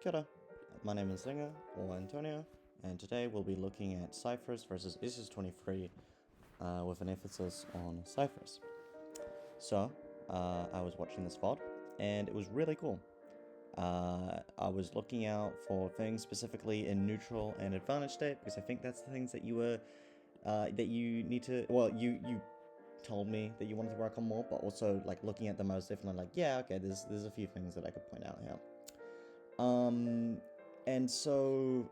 Kia ora. My name is Zinga, or Antonio, and today we'll be looking at Cyphers versus Isis 23 with an emphasis on Cyphers. So, I was watching this VOD, and it was really cool. I was looking out for things specifically in neutral and advantage state, because I think that's the things that you were, that you need to, well, you told me that you wanted to work on more, but also, like, looking at them, I was definitely like, yeah, okay, there's a few things that I could point out here. And so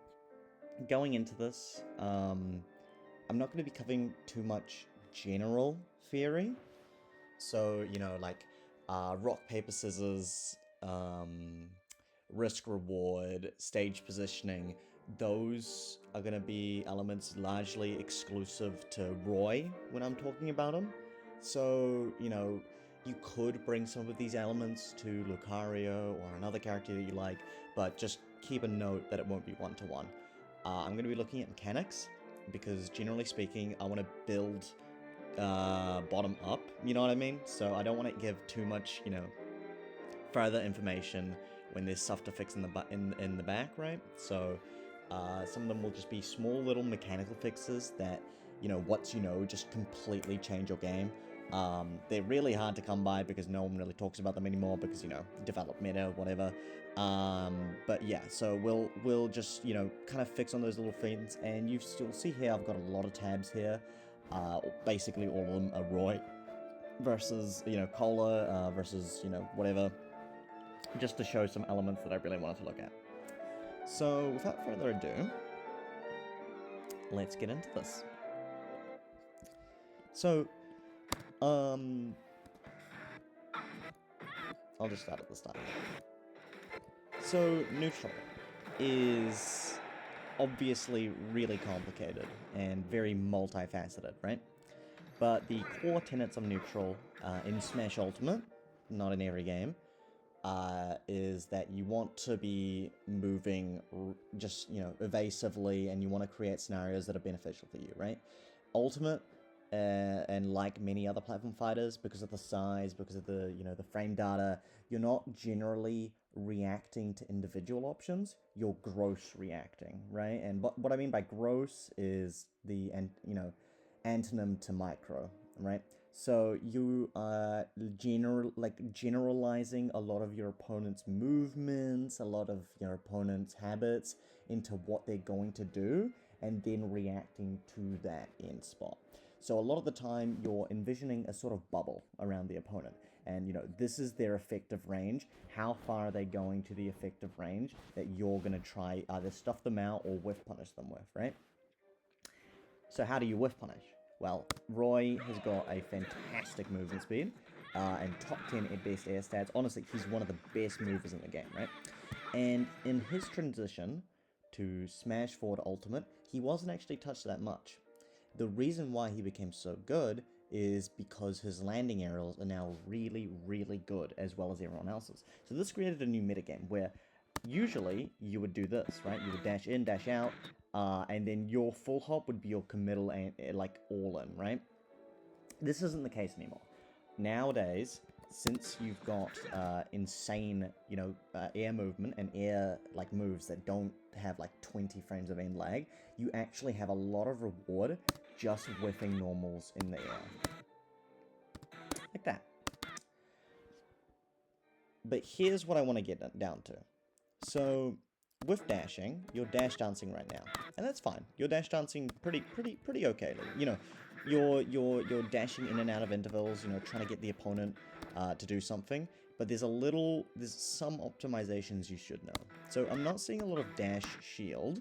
going into this, I'm not going to be covering too much general theory. So, like rock, paper, scissors, risk, reward, stage positioning, those are going to be elements largely exclusive to Roy when I'm talking about him. So, you could bring some of these elements to Lucario or another character that you like, but just keep a note that it won't be one-to-one. I'm going to be looking at mechanics, because generally speaking, I want to build bottom up, you know what I mean? So I don't want to give too much, further information when there's stuff to fix in the back, right? So some of them will just be small little mechanical fixes that, once you know, just completely change your game. They're really hard to come by because no one really talks about them anymore because, develop meta, whatever. But yeah, so we'll just, kind of fix on those little things, and you'll see here I've got a lot of tabs here. Basically all of them are Roy versus, Cola, versus, whatever, just to show some elements that I really wanted to look at. So, without further ado, let's get into this. So, I'll just start at the start. So, neutral is obviously really complicated and very multifaceted, right? But the core tenets of neutral in Smash Ultimate, not in every game, is that you want to be moving just, evasively, and you want to create scenarios that are beneficial for you, right? Ultimate, and like many other platform fighters, because of the size, because of the, the frame data, you're not generally reacting to individual options, you're gross reacting, right? And what I mean by gross is the, antonym to micro, right? So you are generalizing a lot of your opponent's movements, a lot of your opponent's habits into what they're going to do, and then reacting to that end spot. So a lot of the time you're envisioning a sort of bubble around the opponent, and this is their effective range. How far are they going to the effective range that you're going to try either stuff them out or whiff punish them with, right? So how do you whiff punish? Well, Roy has got a fantastic movement speed and top 10 at best air stats. Honestly, he's one of the best movers in the game, right? And in his transition to Smash Forward Ultimate, he wasn't actually touched that much. The reason why he became so good is because his landing aerials are now really, really good, as well as everyone else's. So this created a new metagame where usually you would do this, right? You would dash in, dash out, and then your full hop would be your committal and like all in, right? This isn't the case anymore. Nowadays, since you've got insane, air movement and air like moves that don't have like 20 frames of end lag, you actually have a lot of reward just whiffing normals in the air. Like that. But here's what I want to get down to. So, with dashing, you're dash dancing right now, and that's fine. You're dash dancing pretty okayly. You're dashing in and out of intervals. Trying to get the opponent to do something. But there's some optimizations you should know. So I'm not seeing a lot of dash shield,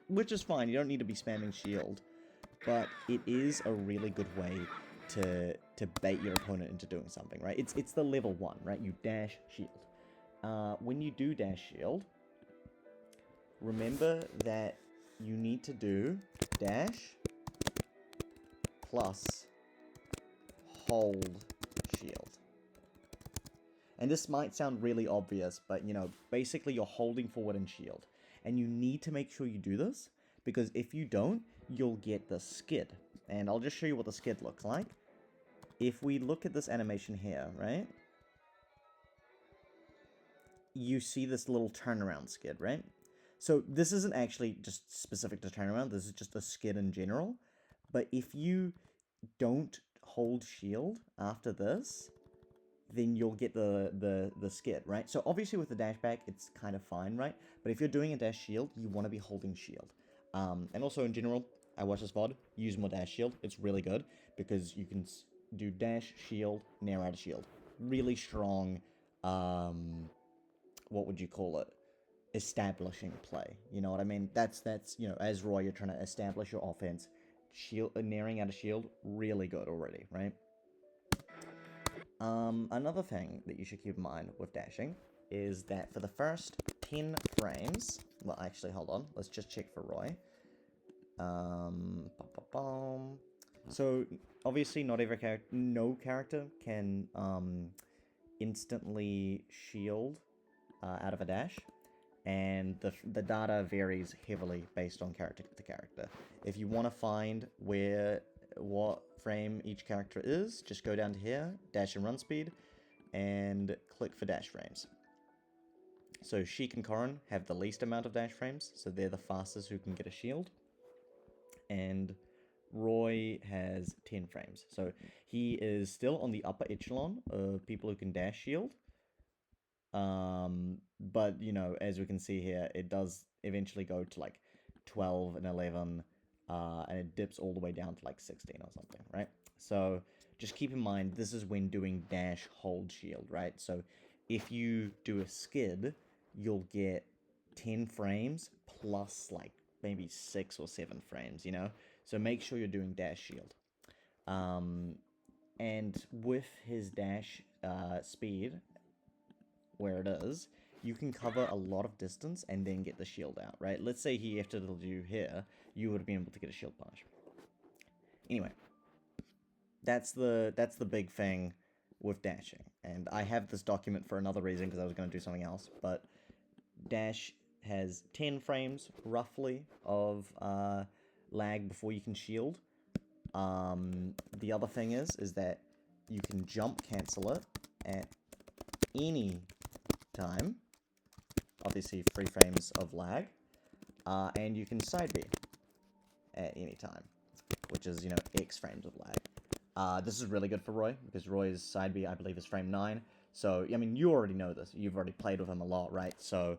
which is fine. You don't need to be spamming shield, but it is a really good way to bait your opponent into doing something, right? It's the level 1, right? You dash shield. When you do dash shield, remember that you need to do dash plus hold shield. And this might sound really obvious, but basically you're holding forward and shield. And you need to make sure you do this, because if you don't, you'll get the skid. And I'll just show you what the skid looks like. If we look at this animation here, right? you see this little turnaround skid, right? So this isn't actually just specific to turnaround, this is just a skid in general. But if you don't hold shield after this, then you'll get the skid, right? So obviously with the dash back, it's kind of fine, right? But if you're doing a dash shield, you want to be holding shield. And also in general, I watch this VOD, use more dash shield. It's really good because you can do dash, shield, nair out of shield. Really strong, what would you call it? Establishing play. You know what I mean? That's you know, as Roy, you're trying to establish your offense. Shield, nairing out of shield, really good already, right? Another thing that you should keep in mind with dashing is that for the first 10 frames, well, actually, hold on, let's just check for Roy. So, obviously, not every character, no character can, instantly shield, out of a dash, and the data varies heavily based on character to character. If you want to find what frame each character is, just go down to here, dash and run speed, and click for dash frames. So Sheik and Corrin have the least amount of dash frames, so they're the fastest who can get a shield. And Roy has 10 frames. So he is still on the upper echelon of people who can dash shield. But, you know, as we can see here, it does eventually go to like 12 and 11, and it dips all the way down to like 16 or something, right? So just keep in mind, this is when doing dash hold shield, right? So if you do a skid, you'll get 10 frames plus like maybe 6 or 7 frames, you know? So make sure you're doing dash shield. And with his dash speed, where it is, you can cover a lot of distance and then get the shield out, right? Let's say he after you here, you would have been able to get a shield punish. Anyway, that's the big thing with dashing. And I have this document for another reason because I was going to do something else, but dash has 10 frames roughly of lag before you can shield. The other thing is that you can jump cancel it at any time, obviously 3 frames of lag, and you can side B at any time, which is, you know, X frames of lag. This is really good for Roy, because Roy's side B, I believe, is frame 9, so, I mean, you already know this, you've already played with him a lot, right? So,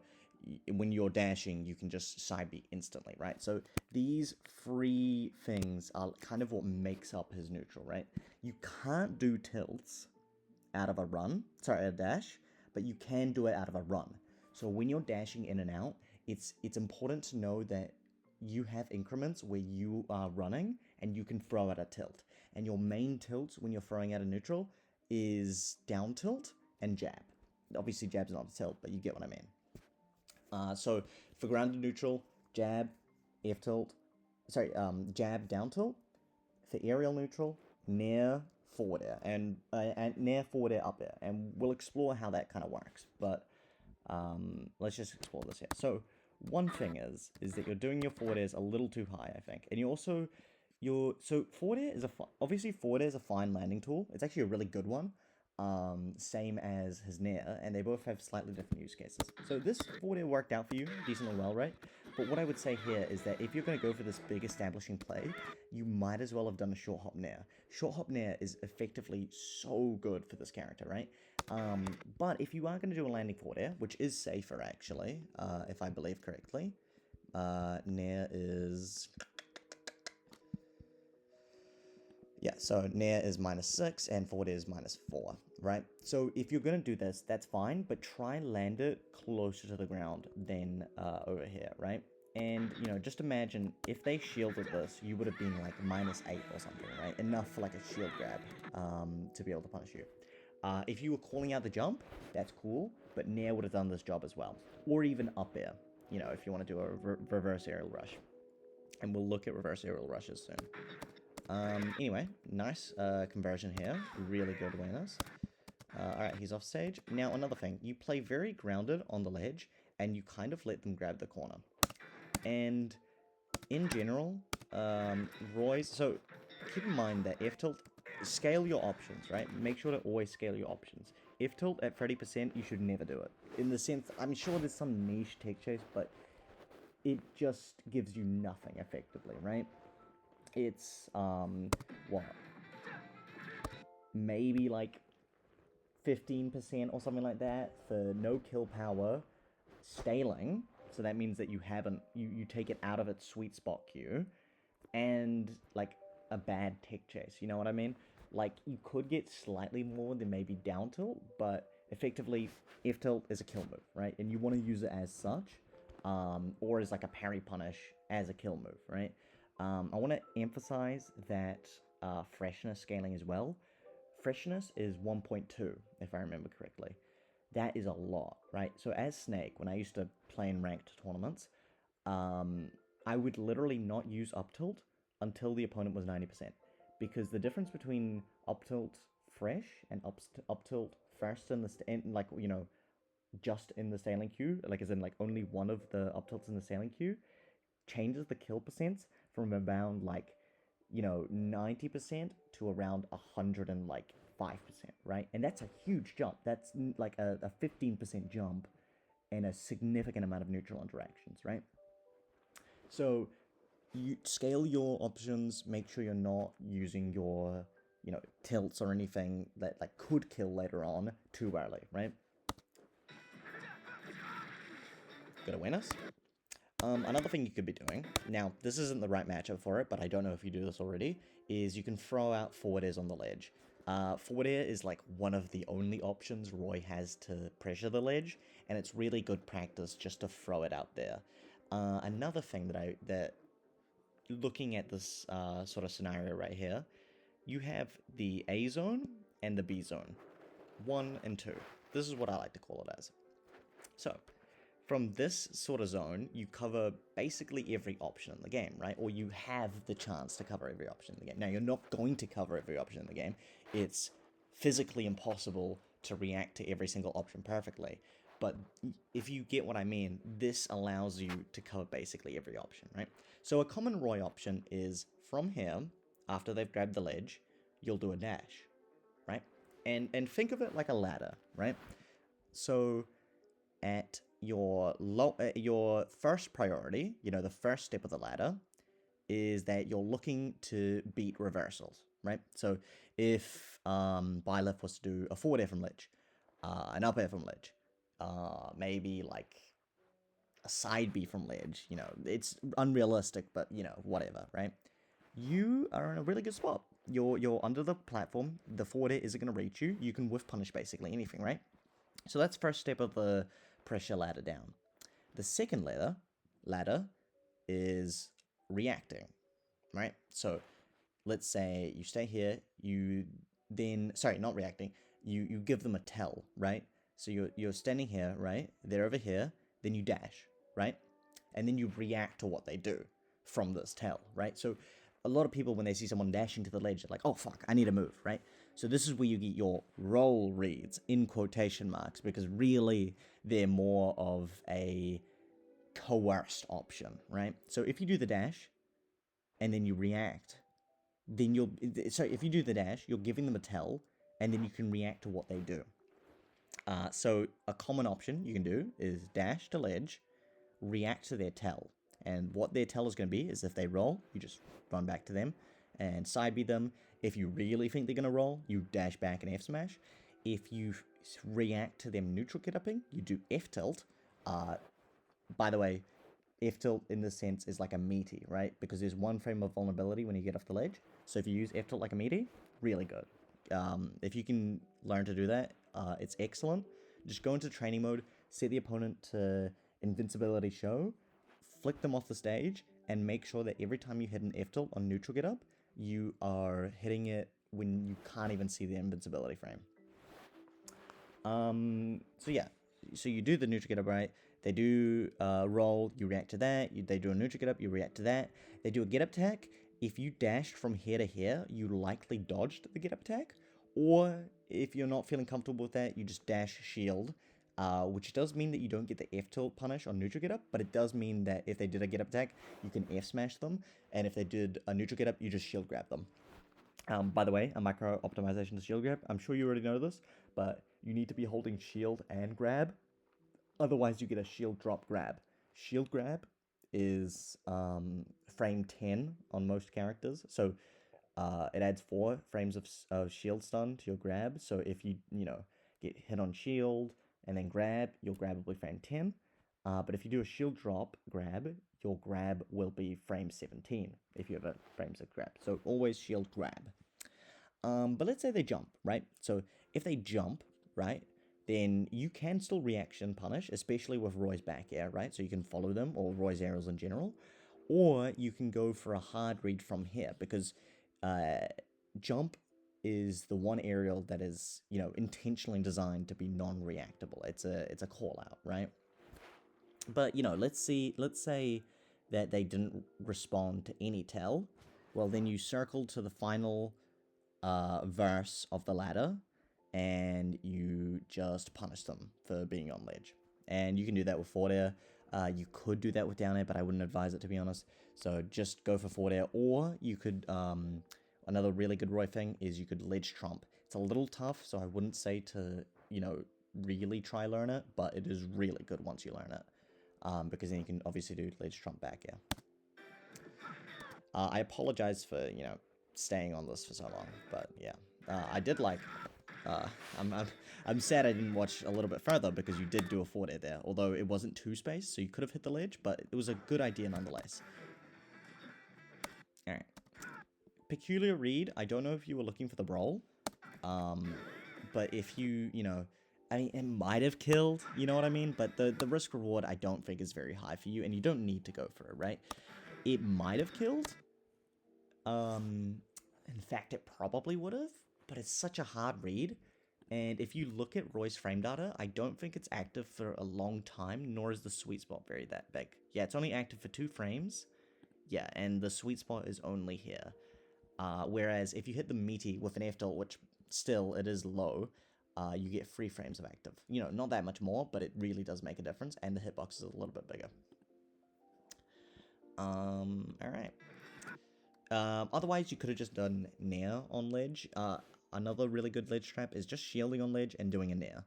when you're dashing, you can just side B instantly, right? So, these free things are kind of what makes up his neutral, right? You can't do tilts out of a run, sorry, a dash, but you can do it out of a run. So when you're dashing in and out, it's important to know that you have increments where you are running and you can throw out a tilt. And your main tilts when you're throwing out a neutral is down tilt and jab. Obviously jab's not a tilt, but you get what I mean. So for grounded neutral, jab, F tilt, sorry, jab, down tilt. For aerial neutral, nair, forward air, and nair, forward air, up air, and we'll explore how that kind of works. But let's just explore this here. So one thing is that you're doing your forward airs a little too high, I think, and you also so forward air is obviously forward air is a fine landing tool. It's actually a really good one. Same as his nair, and they both have slightly different use cases. So this forward air worked out for you decently well, right? But what I would say here is that if you're going to go for this big establishing play, you might as well have done a short hop nair. Short hop nair is effectively so good for this character, right? But if you are going to do a landing forward air, which is safer actually, if I believe correctly, nair is... Yeah, so nair is -6 and forward is -4, right? So if you're going to do this, that's fine, but try and land it closer to the ground than over here, right? And, you know, just imagine if they shielded this, you would have been like -8 or something, right? Enough for like a shield grab to be able to punish you. If you were calling out the jump, that's cool, but nair would have done this job as well. Or even up air, you know, if you want to do a reverse aerial rush. And we'll look at reverse aerial rushes soon. Anyway, nice conversion here. Really good awareness. Alright, he's off stage. Now, another thing. You play very grounded on the ledge, and you kind of let them grab the corner. And in general, Roy's... So, keep in mind that F-tilt, scale your options, right? Make sure to always scale your options. F tilt at 30%, you should never do it. In the sense, I'm sure there's some niche tech chase, but it just gives you nothing effectively, right? It's, what? Maybe like 15% or something like that for no kill power, scaling, so that means that you haven't, you take it out of its sweet spot queue, and like a bad tech chase, you know what I mean? Like you could get slightly more than maybe down tilt, but effectively F tilt is a kill move, right? And you want to use it as such, or as like a parry punish as a kill move, right? I want to emphasize that freshness scaling as well. Freshness is 1.2, if I remember correctly. That is a lot, right? So as Snake, when I used to play in ranked tournaments, I would literally not use up tilt until the opponent was 90%. Because the difference between up tilt fresh and up tilt first in the like, you know, just in the sailing queue, like as in like only one of the up tilts in the sailing queue, changes the kill percents from around like, you know, 90% to around 105%, right? And that's a huge jump. That's like a 15% jump and a significant amount of neutral interactions, right? So you scale your options, make sure you're not using your, you know, tilts or anything that like could kill later on too early, right? Good awareness. Another thing you could be doing, now this isn't the right matchup for it, but I don't know if you do this already, is you can throw out forward airs on the ledge. Forward air is like one of the only options Roy has to pressure the ledge, and it's really good practice just to throw it out there. Another thing that looking at this sort of scenario right here, you have the A zone and the B zone, 1 and 2. This is what I like to call it as. So, from this sort of zone, you cover basically every option in the game, right? Or you have the chance to cover every option in the game. Now, you're not going to cover every option in the game. It's physically impossible to react to every single option perfectly. But if you get what I mean, this allows you to cover basically every option, right? So a common Roy option is from here, after they've grabbed the ledge, you'll do a dash, right? And think of it like a ladder, right? So at your first priority, you know, the first step of the ladder is that you're looking to beat reversals, right? So if Byleth was to do a forward air from ledge, an up air from ledge, maybe like a side B from ledge, you know, it's unrealistic, but you know, whatever, right? You are in a really good spot. You're under the platform. The forward air isn't going to reach you. You can whiff punish basically anything, right? So that's first step of the pressure ladder down. The second ladder is reacting, right? So let's say you stay here, you then, sorry, not reacting, you give them a tell, right? So you're standing here, right? They're over here, then you dash, right? And then you react to what they do from this tell, right? So a lot of people, when they see someone dashing to the ledge, they're like, oh fuck, I need to move, right? So this is where you get your roll reads in quotation marks, because really they're more of a coerced option, right? So if you do the dash and then you react, then if you do the dash, you're giving them a tell, and then you can react to what they do. So a common option you can do is dash to ledge, react to their tell. And what their tell is going to be is if they roll, you just run back to them and side B them. If you really think they're going to roll, you dash back and F smash. If you react to them neutral get upping, you do F tilt. By the way, F tilt in this sense is like a meaty, right? Because there's one frame of vulnerability when you get off the ledge. So if you use F tilt like a meaty, really good. If you can learn to do that, it's excellent. Just go into training mode, set the opponent to invincibility show, flick them off the stage, and make sure that every time you hit an F tilt on neutral get up, you are hitting it when you can't even see the invincibility frame. So yeah, so you do the neutral get up, right? They do roll, you react to that. They do a neutral get up, you react to that. They do a get up attack. If you dashed from here to here, you likely dodged the get up attack. Or if you're not feeling comfortable with that, you just dash shield, which does mean that you don't get the F tilt punish on neutral get up, but it does mean that if they did a get up attack, you can F smash them, and if they did a neutral get up, you just shield grab them. By the way, a micro optimization to shield grab. I'm sure you already know this, but you need to be holding shield and grab. Otherwise, you get a shield drop grab. Shield grab is frame 10 on most characters. So it adds 4 frames of shield stun to your grab. So if you get hit on shield and then grab, your grab will be frame 10. But if you do a shield drop grab, your grab will be frame 17 if you have a frames of grab. So always shield grab. But let's say they jump, right? So if they jump, right, then you can still reaction punish, especially with Roy's back air, right? So you can follow them, or Roy's arrows in general. Or you can go for a hard read from here, because jump is the one aerial that is, intentionally designed to be non-reactable. It's a call out, right? But, let's say that they didn't respond to any tell. Well, then you circle to the final verse of the ladder, and you just punish them for being on ledge. And you can do that with forward air. You could do that with down air, but I wouldn't advise it, to be honest. So just go for forward air, or you could, another really good Roy thing is you could ledge trump. It's a little tough, so I wouldn't say to, really try learn it, but it is really good once you learn it. Because then you can obviously do ledge trump back air. I apologize for, staying on this for so long, but yeah. I did like... I'm sad I didn't watch a little bit further, because you did do a forward air there, although it wasn't 2-space, so you could have hit the ledge, but it was a good idea nonetheless. Alright. Peculiar read, I don't know if you were looking for the brawl, but if you, I mean, it might have killed, you know what I mean? But the risk reward I don't think is very high for you, and you don't need to go for it, right? It might have killed. In fact, it probably would have, but it's such a hard read. And if you look at Roy's frame data, I don't think it's active for a long time, nor is the sweet spot very that big. Yeah, it's only active for 2 frames. Yeah, and the sweet spot is only here. Whereas if you hit the meaty with an F tilt, which still it is low, you get 3 frames of active. Not that much more, but it really does make a difference, and the hitbox is a little bit bigger. Alright. Otherwise, you could have just done Nair on ledge. Another really good ledge trap is just shielding on ledge and doing a Nair.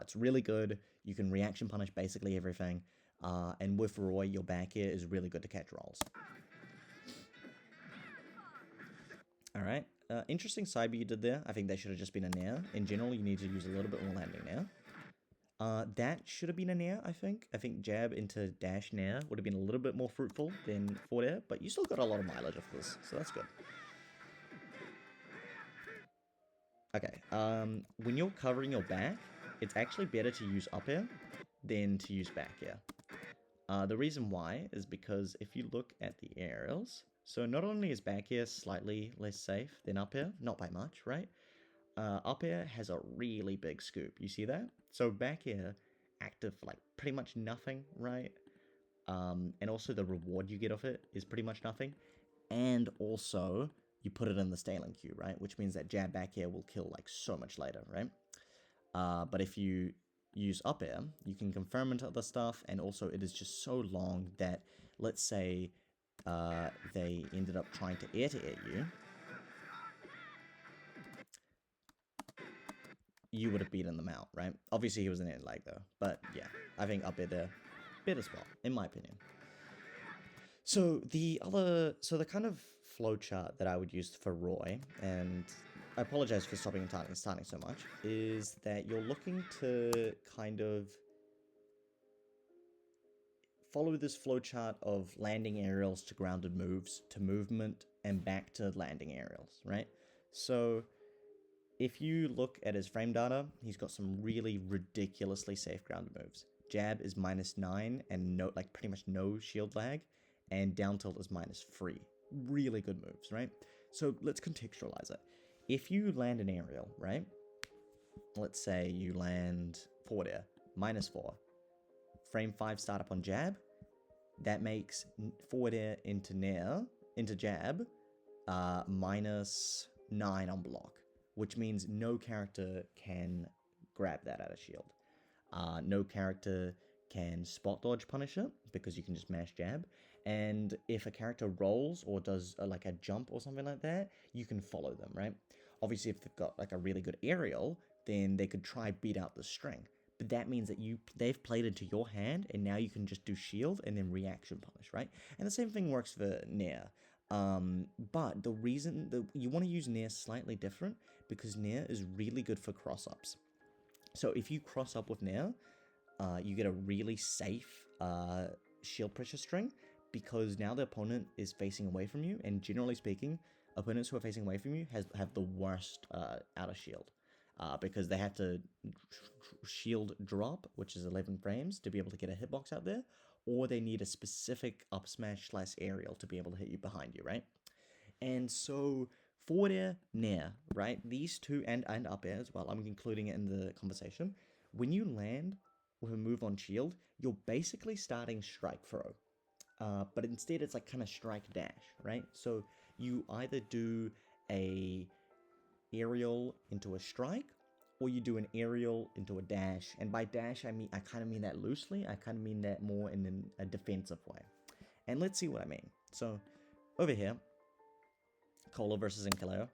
It's really good. You can reaction punish basically everything. And with Roy, your back air is really good to catch rolls. Alright. Interesting side B you did there. I think that should have just been a Nair. In general, you need to use a little bit more landing Nair. That should have been a Nair, I think. I think jab into dash Nair would have been a little bit more fruitful than forward air, but you still got a lot of mileage off this, so that's good. Okay, when you're covering your back, it's actually better to use up air than to use back air. The reason why is because if you look at the aerials, so not only is back air slightly less safe than up air, not by much, right? Up air has a really big scoop. You see that? So back air active for like pretty much nothing, right? And also the reward you get off it is pretty much nothing. And also you put it in the Staling queue, right? Which means that jab back air will kill like so much later, right? But if you use up air, you can confirm into other stuff, and also it is just so long that, let's say they ended up trying to air you, you would have beaten them out, right? Obviously he was in air lag though, but yeah, I think up air there, better spot, in my opinion. So the kind of flowchart that I would use for Roy, and I apologize for stopping and starting so much, is that you're looking to kind of follow this flowchart of landing aerials to grounded moves, to movement, and back to landing aerials, right? So if you look at his frame data, he's got some really ridiculously safe grounded moves. Jab is -9 and pretty much no shield lag, and down tilt is -3. Really good moves, right? So let's contextualize it. If you land an aerial, right? Let's say you land forward air, -4. Frame 5 startup on jab. That makes forward air into nair, into jab, -9 on block, which means no character can grab that out of shield. No character can spot dodge punish it, because you can just mash jab. And if a character rolls or does like a jump or something like that, you can follow them, right? Obviously, if they've got like a really good aerial, then they could try beat out the string. But that means that they've played into your hand, and now you can just do shield and then reaction punish, right? And the same thing works for Nair. But the reason that you want to use Nair slightly different, because Nair is really good for cross-ups. So if you cross up with Nair, you get a really safe shield pressure string, because now the opponent is facing away from you, and generally speaking, opponents who are facing away from you have the worst out of shield, because they have to shield drop, which is 11 frames, to be able to get a hitbox out there, or they need a specific up smash / aerial to be able to hit you behind you, right? And so forward air, nair, right? These two, and up air as well, I'm including it in the conversation. When you land with a move on shield, you're basically starting strike throw. But instead it's like kind of strike dash, right? So you either do a aerial into a strike, or you do an aerial into a dash. And by dash, I kind of mean that loosely. I kind of mean that more in a defensive way. And let's see what I mean. So over here, Cola versus Inkaleo.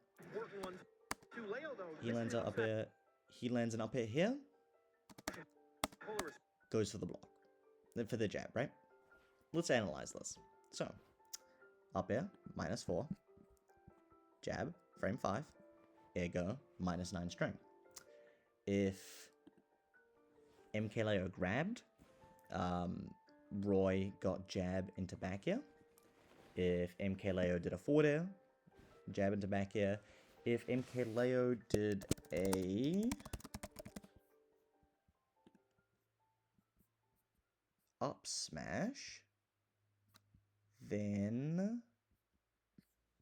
He lands an up air. He lands an up air here. Goes for the block. For the jab, right? Let's analyze this. So, up air, -4. Jab, frame 5. Ergo, -9 string. If MKLeo grabbed, Roy got jab into back air. If MKLeo did a forward air, jab into back air. If MKLeo did a up smash, then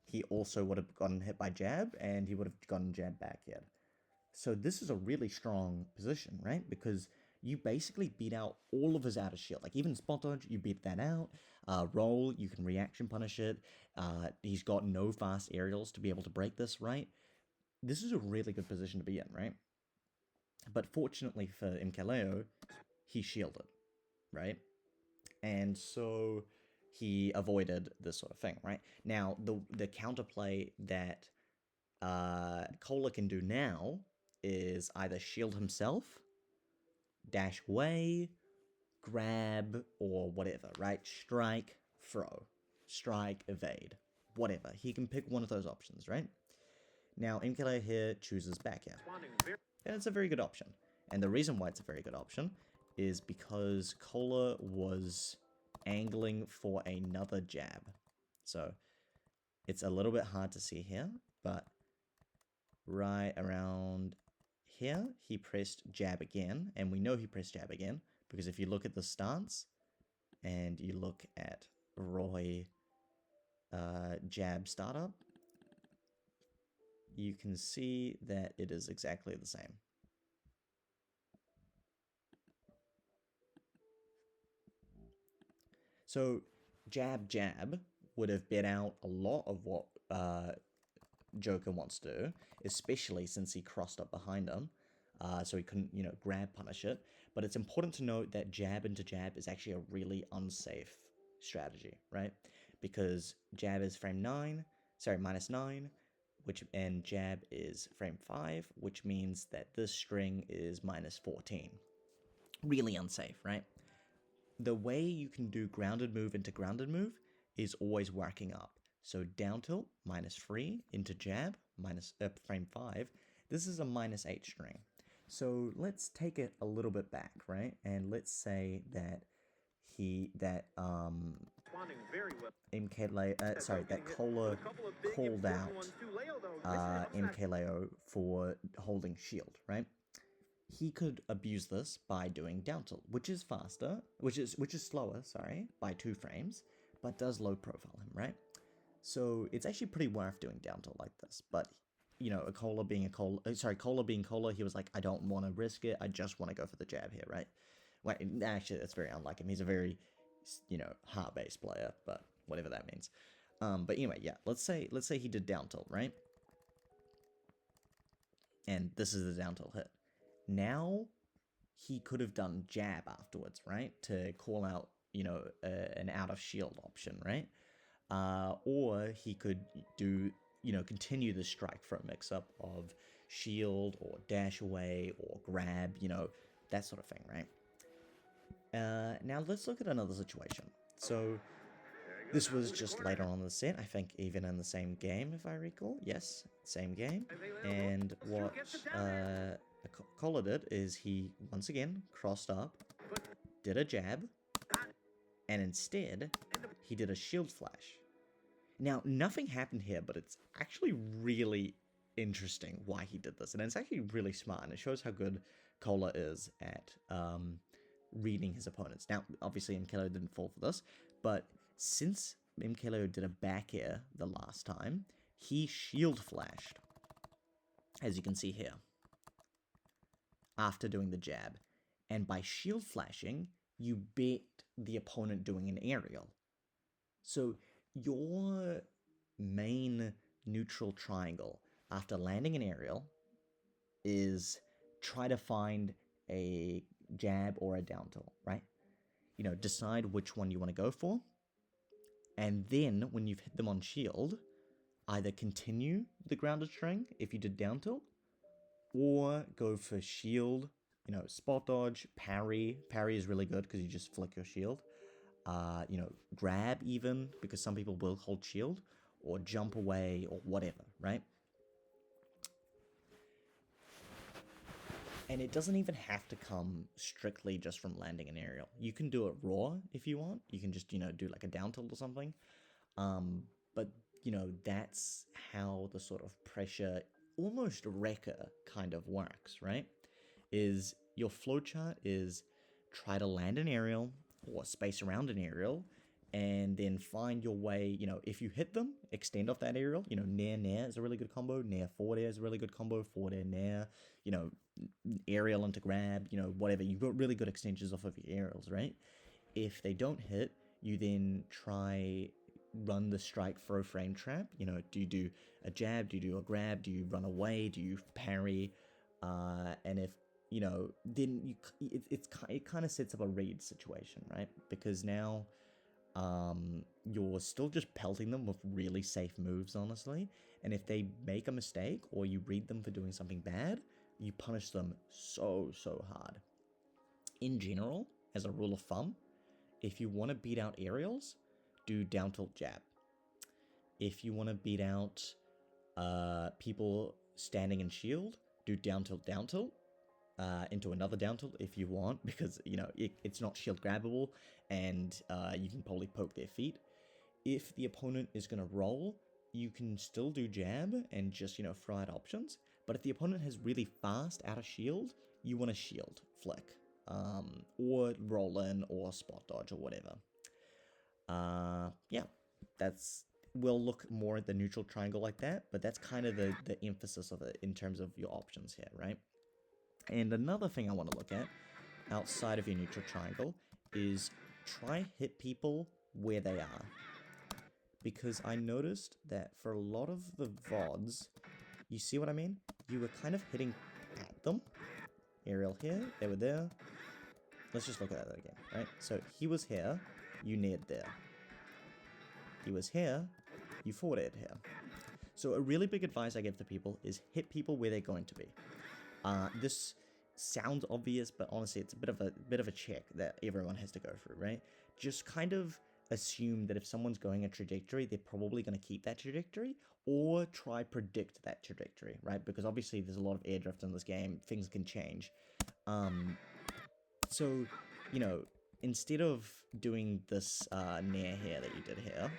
he also would have gotten hit by jab, and he would have gotten jab back here. So this is a really strong position, right? Because you basically beat out all of his out of shield. Like even spot dodge, you beat that out. Roll, you can reaction punish it. He's got no fast aerials to be able to break this, right? This is a really good position to be in, right? But fortunately for MKLeo, he shielded, right? And so he avoided this sort of thing, right? Now, the counterplay that Cola can do now is either shield himself, dash away, grab, or whatever, right? Strike, throw. Strike, evade. Whatever. He can pick one of those options, right? Now, MKLeo here chooses back air. And it's a very good option. And the reason why it's a very good option is because Cola was angling for another jab. So, it's a little bit hard to see here, but right around here, he pressed jab again, and we know he pressed jab again, because if you look at the stance, and you look at Roy jab startup, you can see that it is exactly the same. So jab would have bet out a lot of what Joker wants to do, especially since he crossed up behind him, so he couldn't, grab punish it. But it's important to note that jab into jab is actually a really unsafe strategy, right? Because jab is -9, and jab is frame 5, which means that this string is -14. Really unsafe, right? The way you can do grounded move into grounded move is always working up. So down tilt, -3 into jab, frame 5. This is a -8 string. So let's take it a little bit back, right? And let's say that Cola called out MKLeo for holding shield, right? He could abuse this by doing down tilt, which is slower, by 2 frames, but does low profile him, right? So it's actually pretty worth doing down tilt like this. But Cola being Cola, he was like, I don't want to risk it. I just want to go for the jab here, right? Wait, actually, that's very unlike him. He's a very, heart-based player, but whatever that means. But anyway, yeah. Let's say he did down tilt, right? And this is the down tilt hit. Now, he could have done jab afterwards, right? To call out, an out of shield option, right? Or he could do, continue the strike throw mix-up of shield or dash away or grab, you know, that sort of thing, right? Now let's look at another situation. So this was just later on in the set, I think even in the same game, if I recall. Yes, same game. And what Kohler did is he, once again, crossed up, did a jab, and instead, he did a shield flash. Now, nothing happened here, but it's actually really interesting why he did this. And it's actually really smart, and it shows how good Kohler is at reading his opponents. Now, obviously, MKLeo didn't fall for this, but since MKLeo did a back air the last time, he shield flashed, as you can see here, after doing the jab. And by shield flashing, you bet the opponent doing an aerial. So your main neutral triangle after landing an aerial is try to find a jab or a down tilt, right? You know, decide which one you want to go for. And then when you've hit them on shield, either continue the grounded string if you did down tilt, or go for shield, you know, spot dodge, parry. Parry is really good because you just flick your shield. You know, grab even, because some people will hold shield, or jump away, or whatever, right? And it doesn't even have to come strictly just from landing an aerial. You can do it raw if you want. You can just, you know, do like a down tilt or something. But, you know, that's how the sort of pressure, almost wrecker kind of works, right? Is your flowchart is try to land an aerial or space around an aerial, and then find your way, you know, if you hit them, extend off that aerial, you know, nair is a really good combo, nair forward air is a really good combo, forward air nair, you know, aerial into grab, you know, whatever, you've got really good extensions off of your aerials, right? If they don't hit, you then try run the strike throw frame trap, you know, do you do a jab, do you do a grab, do you run away, do you parry, and if, you know, then it kind of sets up a read situation, right? Because now you're still just pelting them with really safe moves, honestly. And if they make a mistake or you read them for doing something bad, you punish them so hard. In general, as a rule of thumb, if you want to beat out aerials, do down tilt jab. If you want to beat out people standing in shield, do down tilt into another down tilt if you want, because, you know, it's not shield grabbable, and you can probably poke their feet. If the opponent is going to roll, you can still do jab and just, you know, throw out options. But if the opponent has really fast out of shield, you want to shield flick, or roll in, or spot dodge, or whatever. Yeah, we'll look more at the neutral triangle like that, but that's kind of the emphasis of it in terms of your options here, right? And another thing I want to look at, outside of your neutral triangle, is try hit people where they are. Because I noticed that for a lot of the VODs, you see what I mean? You were kind of hitting at them. Aerial here, they were there. Let's just look at that again, right? So he was here, you neared there. He was here, you forwarded here. So a really big advice I give to people is hit people where they're going to be. This sounds obvious, but honestly, it's a bit of a check that everyone has to go through, right? Just kind of assume that if someone's going a trajectory, they're probably going to keep that trajectory, or try predict that trajectory, right? Because obviously there's a lot of air drift in this game, things can change. So, you know, instead of doing this nair here that you did here,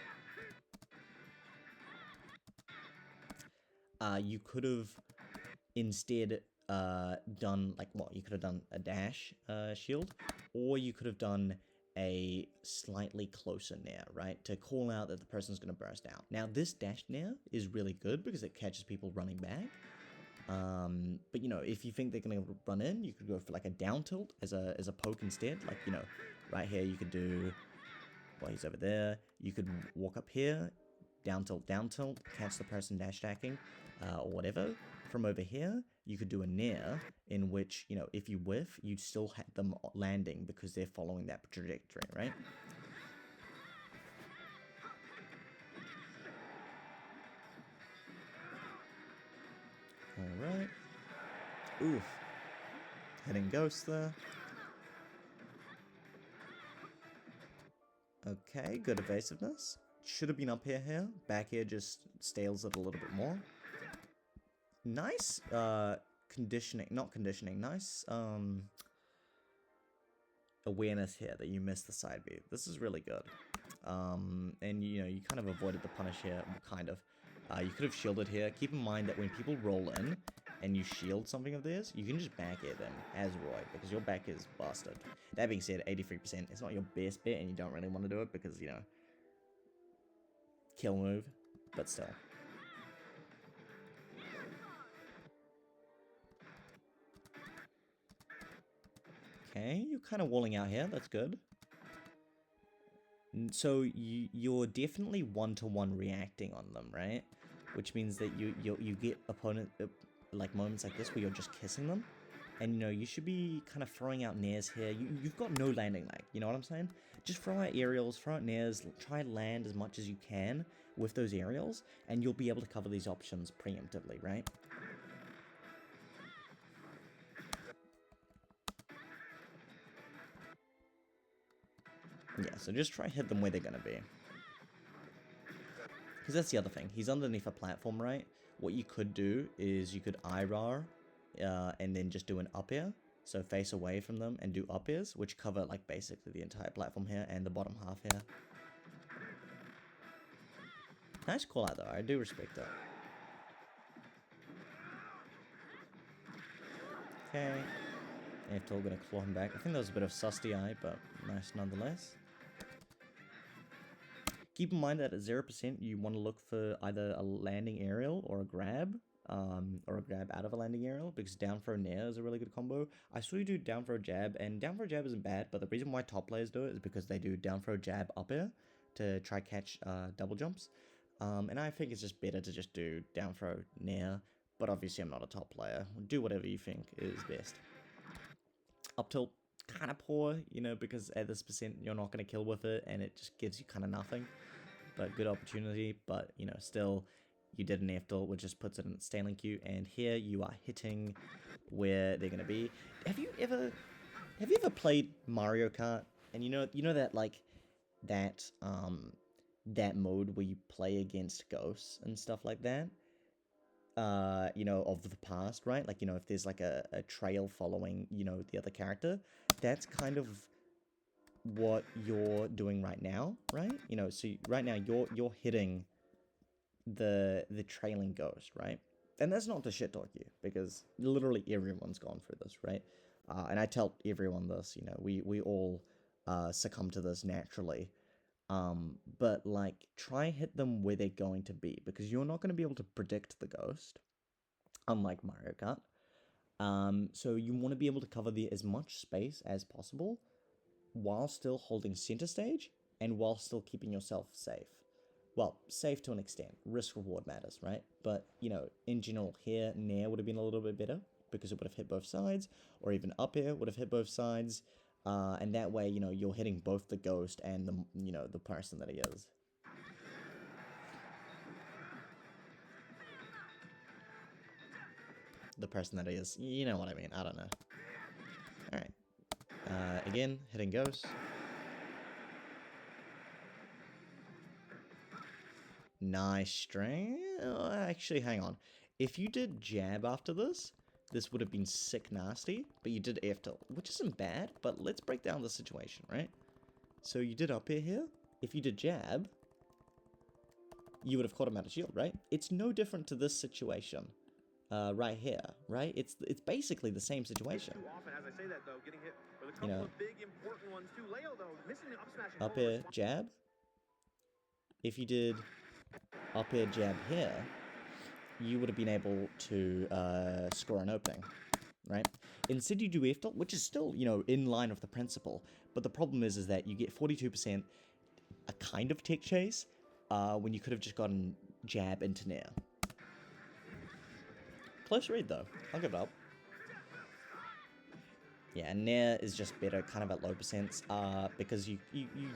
you could have instead done, like, what? You could have done a dash shield, or you could have done a slightly closer nair, right? To call out that the person's going to burst out. Now, this dash nair is really good because it catches people running back. But, you know, if you think they're going to run in, you could go for like a down tilt as a poke instead. Like, you know, right here you could do, well, he's over there. You could walk up here, down tilt, catch the person dash stacking, or whatever. From over here, you could do a nair in which, you know, if you whiff, you'd still have them landing because they're following that trajectory, right? Alright, Oof. Hitting Ghost there. Okay, good evasiveness. Should have been up here. Back here just stales it a little bit more. Nice, conditioning, not conditioning, nice, awareness here that you missed the side B. This is really good. And you know, you kind of avoided the punish here, kind of. You could have shielded here. Keep in mind that when people roll in and you shield something of theirs, you can just back air them as Roy, because your back is busted. That being said, 83%, it's not your best bet, and you don't really want to do it because, you know, kill move, but still. Okay, you're kind of walling out here, that's good. So you're definitely one-to-one reacting on them, right? Which means that you get opponent like moments like this where you're just kissing them, and you know you should be kind of throwing out nairs here. You've got no landing lag, you know what I'm saying? Just throw out aerials, throw out nairs, try and land as much as you can with those aerials, and you'll be able to cover these options preemptively, right? Yeah, so just try hit them where they're gonna be. Because that's the other thing. He's underneath a platform, right? What you could do is you could IRAR and then just do an up air. So face away from them and do up airs, which cover like basically the entire platform here and the bottom half here. Nice call out though, I do respect that. Okay. After gonna claw him back. I think that was a bit of sus DI, but nice nonetheless. Keep in mind that at 0%, you want to look for either a landing aerial or a grab out of a landing aerial, because down throw nair is a really good combo. I saw you do down throw jab, and down throw jab isn't bad, but the reason why top players do it is because they do down throw jab up air to try catch double jumps. And I think it's just better to just do down throw nair, but obviously I'm not a top player. Do whatever you think is best. Up tilt, kind of poor, you know, because at this percent you're not going to kill with it, and it just gives you kind of nothing. But good opportunity, but you know, still you did an F tilt, which just puts it in standing queue, and here you are hitting where they're gonna be. Have you ever played Mario Kart? And you know that like that mode where you play against ghosts and stuff like that? You know, of the past, right? Like, you know, if there's like a trail following, you know, the other character, that's kind of what you're doing right now, right? You know, so right now you're hitting the trailing ghost, right? And that's not to shit talk you, because literally everyone's gone through this, right? And I tell everyone this, you know, we all succumb to this naturally. But like, try and hit them where they're going to be, because you're not going to be able to predict the ghost, unlike Mario Kart. So you want to be able to cover as much space as possible while still holding center stage and while still keeping yourself safe. Well, safe to an extent. Risk reward matters, right? But, you know, in general here, nair would have been a little bit better because it would have hit both sides, or even up air would have hit both sides. And that way, you know, you're hitting both the ghost and the, you know, the person that he is. The person that he is. You know what I mean. I don't know. Alright. Again, hitting ghost. Nice string. Actually, hang on. If you did jab after this, this would have been sick nasty, but you did F tilt, which isn't bad, but let's break down the situation, right? So you did up air here. If you did jab, you would have caught him out of shield, right? It's no different to this situation. Right here, right? It's basically the same situation. You know, up air, jab. If you did up air, jab here, you would have been able to score an opening, right? Instead you do F tilt, which is still, you know, in line with the principle, but the problem is that you get 42% a kind of tech chase when you could have just gotten jab into nair. Close read though, I'll give it up. Yeah, nair is just better kind of at low percents because you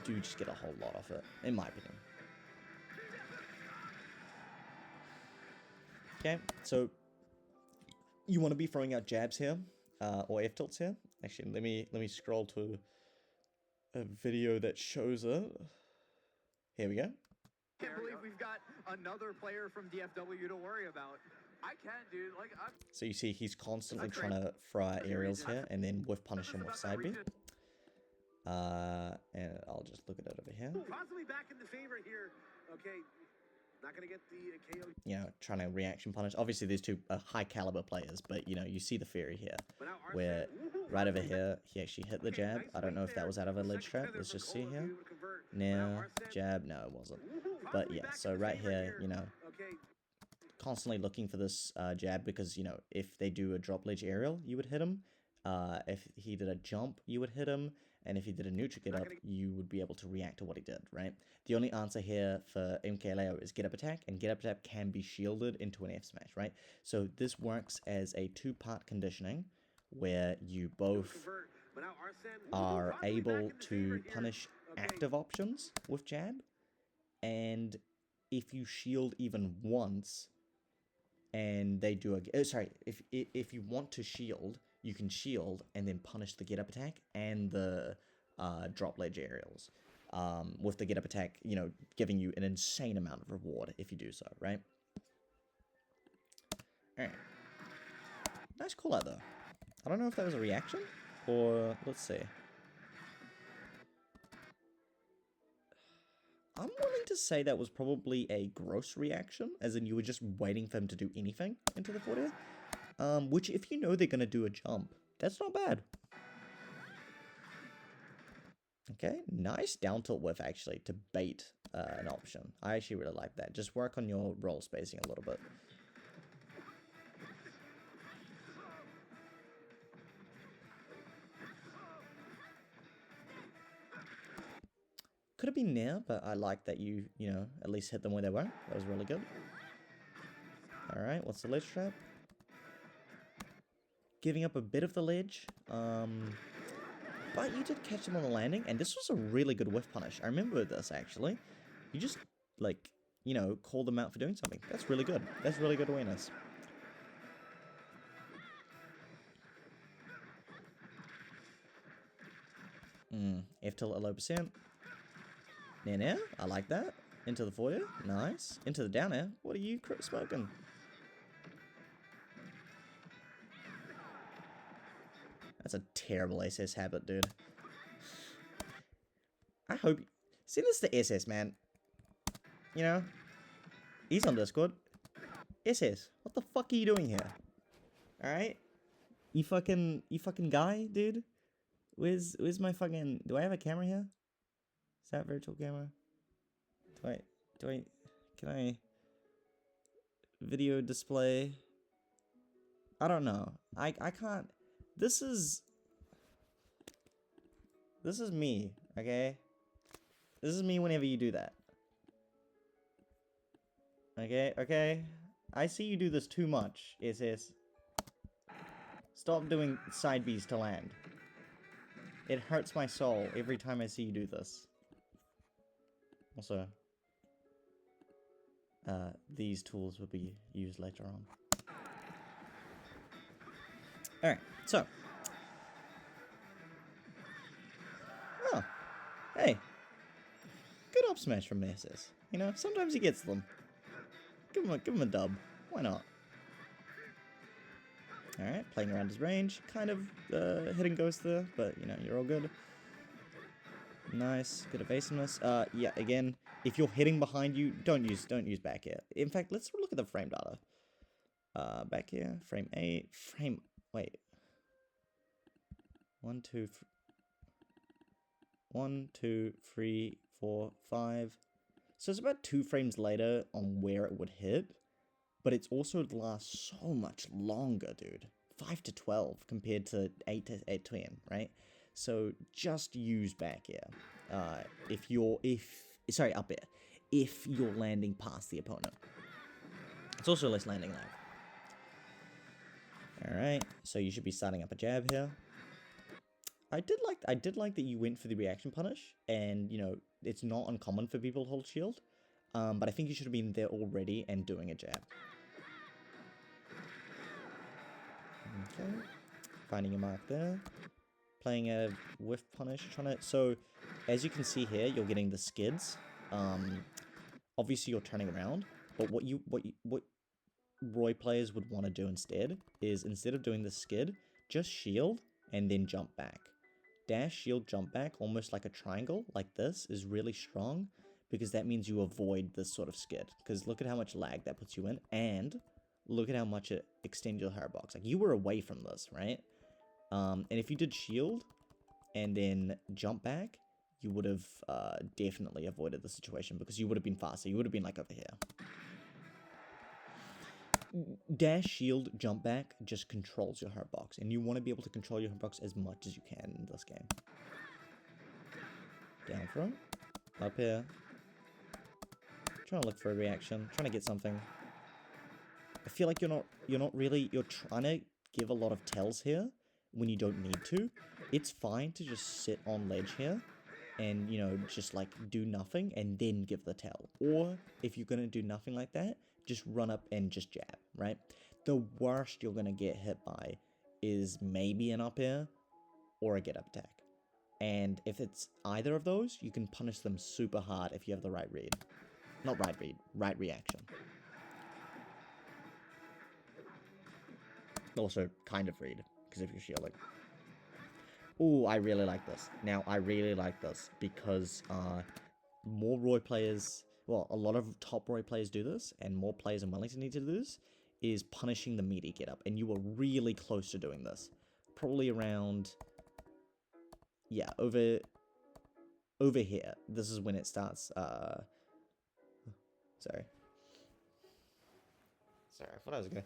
do just get a whole lot of it, in my opinion. Okay, so you want to be throwing out jabs here, or F tilts here. Actually, let me scroll to a video that shows it. Here we go. Can't believe we've got another player from DFW to worry about. I can't, dude. Like, so you see, he's constantly trying to throw out aerials here, and then whiff punish him with side B. And I'll just look at it over here. Possibly back in the favor here. Okay, not gonna get the KO. You know, trying to reaction punish. Obviously, these two are high caliber players, but you know, you see the theory here, where right over here, he actually hit the jab. I don't know if that was out of a ledge trap. Let's just see here. Now, jab. No, it wasn't. But yeah, so right here, you know, constantly looking for this jab because, you know, if they do a drop ledge aerial, you would hit him. If he did a jump, you would hit him. And if he did a neutral get up, you would be able to react to what he did, right? The only answer here for MKLeo is get up attack, and get up attack can be shielded into an F smash, right? So this works as a two-part conditioning where you both are able to punish active options with jab, and if you shield even once and they do a if you want to shield, you can shield and then punish the get up attack and the drop ledge aerials, with the get up attack, you know, giving you an insane amount of reward if you do so, right? Alright, nice call out though. I don't know if that was a reaction or let's see. I'm willing to say that was probably a gross reaction, as in you were just waiting for him to do anything into the forward air. Which, if you know they're going to do a jump, that's not bad. Okay, nice down tilt whiff, actually, to bait an option. I actually really like that. Just work on your roll spacing a little bit. Could have been near, but I like that you know, at least hit them where they were. That was really good. Alright, what's the ledge trap? Giving up a bit of the ledge. But you did catch them on the landing, and this was a really good whiff punish. I remember this, actually. You just, like, you know, call them out for doing something. That's really good. That's really good awareness. F tilt at low percent. Nair nair, I like that. Into the foyer, nice. Into the down air, what are you smoking? That's a terrible SS habit, dude. I hope... Send this to SS, man. You know? He's on Discord. SS, what the fuck are you doing here? Alright? You fucking guy, dude? Where's my fucking... Do I have a camera here? Is that virtual camera? Can I video display? I don't know. I can't. This is me, okay? This is me whenever you do that. Okay? I see you do this too much, SS. Stop doing side Bs to land. It hurts my soul every time I see you do this. Also, these tools will be used later on. Alright, so. Oh, hey. Good up smash from SS. You know, sometimes he gets them. Give him a dub. Why not? Alright, playing around his range. Kind of hitting ghost there, but, you know, you're all good. Nice, good evasiveness. Yeah, again, if you're hitting behind you, don't use back air. In fact, let's look at the frame data. Back here, frame 8, wait. 1, 2, 3, 4, 5. So it's about 2 frames later on where it would hit, but it's also lasts so much longer, dude. 5 to 12 compared to 8 to 10, right? So just use back air. Up air. If you're landing past the opponent. It's also less landing lag. Alright, so you should be starting up a jab here. I did like that you went for the reaction punish, and you know, it's not uncommon for people to hold shield. But I think you should have been there already and doing a jab. Okay. Finding a mark there. Playing a whiff punish. So, as you can see here, you're getting the skids. Obviously, you're turning around. But what Roy players would want to do instead is, instead of doing the skid, just shield and then jump back. Dash, shield, jump back, almost like a triangle, like this, is really strong, because that means you avoid this sort of skid. Because look at how much lag that puts you in, and look at how much it extends your hurt box. Like, you were away from this, right? And if you did shield and then jump back, you would have definitely avoided the situation, because you would have been faster. You would have been like over here. Dash, shield, jump back just controls your hurt box, and you want to be able to control your hurt box as much as you can in this game. Down throw, up here, trying to look for a reaction, trying to get something. I feel like you're trying to give a lot of tells here when you don't need to. It's fine to just sit on ledge here and, you know, just like do nothing and then give the tell. Or if you're gonna do nothing like that, just run up and just jab, right? The worst you're gonna get hit by is maybe an up air or a get up attack. And if it's either of those, you can punish them super hard if you have the right read. Not right read, right reaction. Also, kind of read, because if you're shielding. Ooh, I really like this. Now, I really like this because more Roy players, well, a lot of top Roy players do this, and more players in Wellington need to do this, is punishing the meaty get up. And you were really close to doing this. Probably around, yeah, over here. This is when it starts, sorry. Sorry, I thought I was gonna...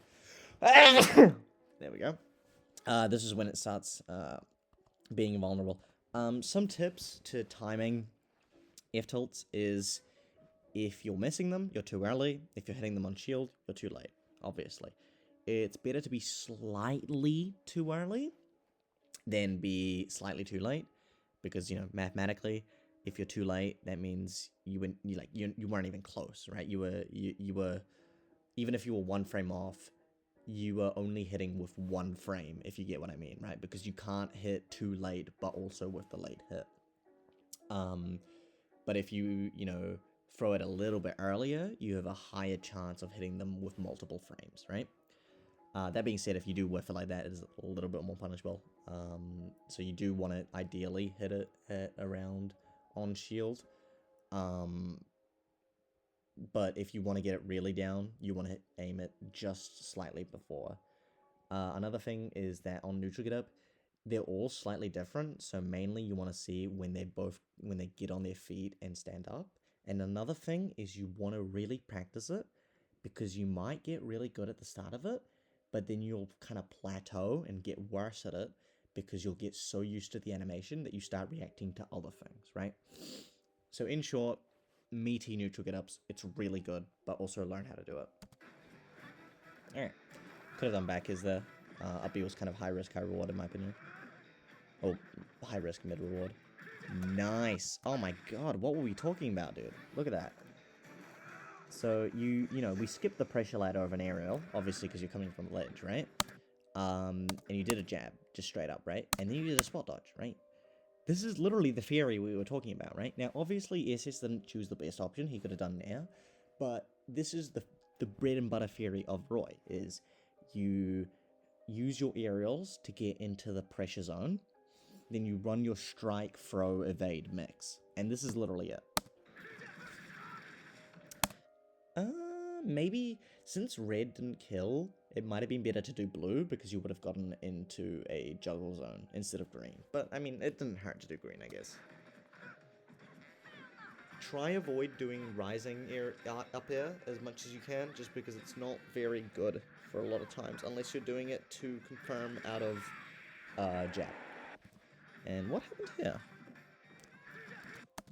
There we go. This is when it starts being vulnerable. Some tips to timing F-tilts is, if you're missing them, you're too early. If you're hitting them on shield, you're too late, obviously. It's better to be slightly too early than be slightly too late, because, you know, mathematically, if you're too late, that means you weren't even close, right? You were even if you were one frame off, you were only hitting with one frame, if you get what I mean, right? Because you can't hit too late, but also with the late hit. But if you throw it a little bit earlier, you have a higher chance of hitting them with multiple frames, right? That being said, if you do whiff it like that, it's a little bit more punishable. So you do want to ideally hit it at around on shield. But if you want to get it really down, you want to aim it just slightly before. Another thing is that on neutral get up, they're all slightly different. So mainly you want to see when they get on their feet and stand up. And another thing is you want to really practice it, because you might get really good at the start of it, but then you'll kind of plateau and get worse at it, because you'll get so used to the animation that you start reacting to other things, right? So in short, meaty neutral get-ups, it's really good, but also learn how to do it. Alright. Could have done back is there. Up B was kind of high risk, high reward in my opinion. Oh, high risk, mid reward. Nice. Oh my god, what were we talking about, dude? Look at that. So, you know, we skipped the pressure ladder of an aerial, obviously because you're coming from ledge, right? And you did a jab, just straight up, right? And then you did a spot dodge, right? This is literally the theory we were talking about, right? Now, obviously, SS didn't choose the best option. He could have done Nair. But this is the bread and butter theory of Roy, is you use your aerials to get into the pressure zone. Then you run your strike, throw, evade mix. And this is literally it. Maybe since red didn't kill, it might have been better to do blue, because you would have gotten into a juggle zone instead of green. But, I mean, it didn't hurt to do green, I guess. Try avoid doing rising air up air as much as you can, just because it's not very good for a lot of times, unless you're doing it to confirm out of jab. And what happened here?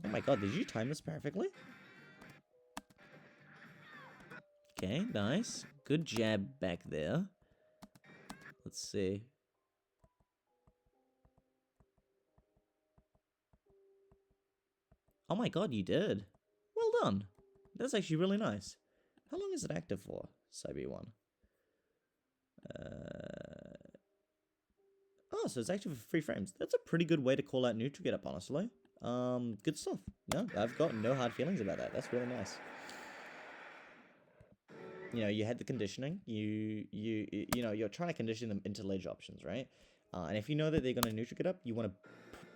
Oh my god, did you time this perfectly? Okay, nice. Good jab back there. Let's see. Oh my god, you did. Well done. That's actually really nice. How long is it active for? Cyber 1. Oh, so it's actually for 3 frames. That's a pretty good way to call out neutral get up, honestly. Good stuff. No, I've got no hard feelings about that. That's really nice. You know, you had the conditioning. You know, you're trying to condition them into ledge options, right? And if you know that they're going to neutral get up, you want to,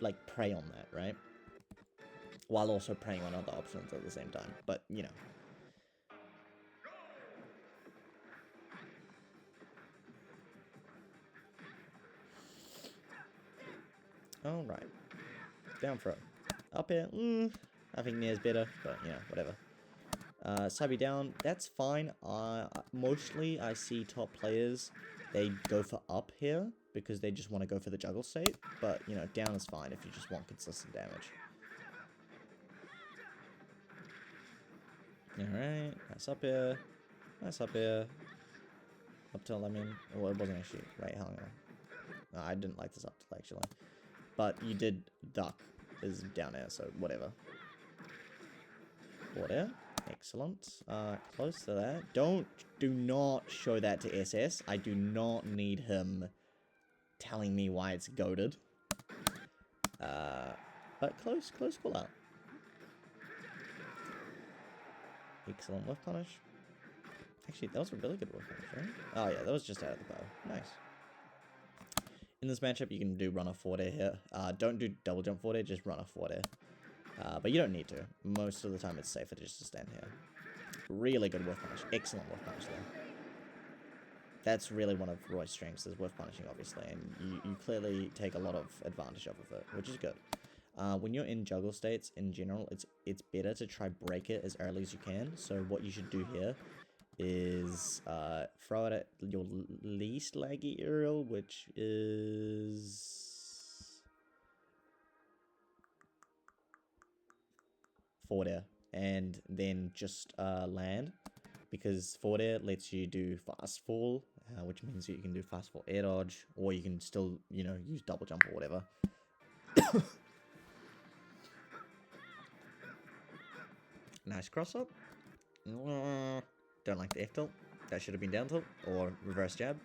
like, prey on that, right? While also preying on other options at the same time. But, you know. Alright. Down throw. Up air. I think Nair's better, but, you know, whatever. Sabi down. That's fine. Mostly, I see top players, they go for up here, because they just want to go for the juggle state. But, you know, down is fine if you just want consistent damage. Alright, nice up here. Nice up here. Up till, I mean, well, it wasn't actually. Wait, hang on. No, I didn't like this up till, actually. But you did duck is down air, so whatever. Forward air. Excellent. Close to that. Do not show that to SS. I do not need him telling me why it's goated. But close call out. Excellent whiff punish. Actually, that was a really good whiff punish, right? Oh yeah, that was just out of the bow. Nice. In this matchup, you can do run off forward air here. Don't do double jump forward air, just run off forward air. But you don't need to. Most of the time, it's safer just to stand here. Really good whiff punish. Excellent whiff punish there. That's really one of Roy's strengths, is whiff punishing, obviously, and you clearly take a lot of advantage of it, which is good. When you're in juggle states, in general, it's better to try break it as early as you can. So what you should do here is throw it at your least laggy aerial, which is forward air, and then just land, because forward air lets you do fast fall, which means you can do fast fall air dodge, or you can still, you know, use double jump or whatever. Nice cross up. Don't like the F tilt. That should have been down tilt or reverse jab.